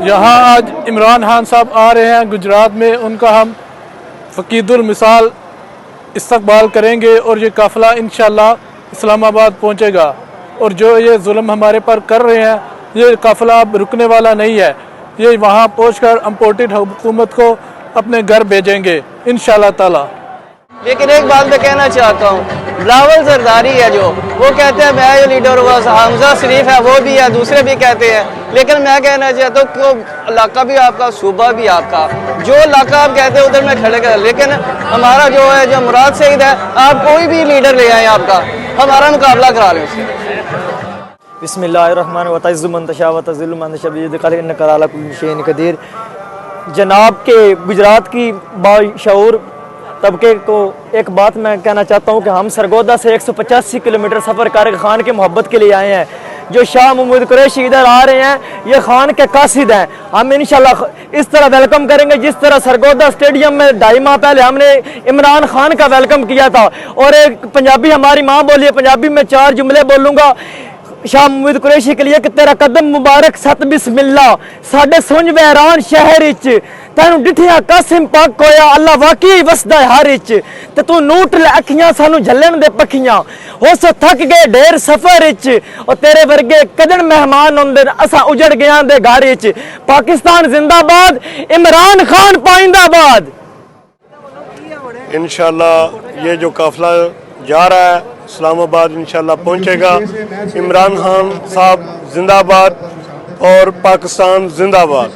यहाँ आज इमरान खान साहब आ रहे हैं गुजरात में, उनका हम फ़कीदुल मिसाल इस्तकबाल करेंगे और ये काफ़िला इंशाअल्लाह इस्लामाबाद पहुँचेगा। और जो ये जुल्म हमारे पर कर रहे हैं, ये काफ़िला अब रुकने वाला नहीं है। ये वहाँ पहुँचकर इम्पोर्टेड हुकूमत को अपने घर भेजेंगे इंशाअल्लाह ताला। लेकिन एक बात मैं कहना चाहता हूँ, बिलावल जरदारी है जो, वो कहते हैं मैं जो लीडर हुआ, हमजा शरीफ है वो भी है, दूसरे भी कहते हैं। लेकिन मैं कहना चाहता हूँ कि इलाका भी आपका, सूबा भी आपका, जो इलाका आप कहते हैं उधर में खड़े कर। लेकिन हमारा जो है, जो मुराद सईद है, आप कोई भी लीडर ले आए आपका, हमारा मुकाबला करा लें उससे। बिस्मिल्लाहिर्रहमानिर्रहीम वतइज़्ज़ु मन तशा व तुज़िल्लु मन तशा बियदिका इन्नका अला कुल्लि शैइन क़दीर। जनाब के गुजरात की बाशऊर तबके को एक बात मैं कहना चाहता हूँ कि हम सरगोदा से 185 किलोमीटर सफ़र कर खान की मोहब्बत के लिए आए हैं। जो शाह महमूद कुरैशी इधर आ रहे हैं, ये खान के कासिद हैं। हम इंशाल्लाह इस तरह वेलकम करेंगे जिस तरह सरगोदा स्टेडियम में 2.5 माह पहले हमने इमरान खान का वेलकम किया था। और एक पंजाबी हमारी माँ बोली है, पंजाबी में 4 जुमले बोलूँगा शाह महमूद कुरैशी के लिए कि तेरा कदम मुबारक सत बिस्मिल्ला साडे सुंज वैरान शहर इच तैनू डिठिया कासिम पाक होया अल्लाह वाकई वसदा हर इच ते तू नूट ले अखियां सानू झल्लन दे पखियां हो सो थक गए ढेर सफर इच और तेरे वर्गे कदन मेहमान होंदे असा उजड़ गया दे घर इच। पाकिस्तान जिंदाबाद, इमरान खान पाइंदाबाद। इंशाल्लाह ये जो काफिला जा रहा है इस्लामाबाद इंशाल्लाह पहुंचेगा। इमरान खान साहब जिंदाबाद और पाकिस्तान जिंदाबाद।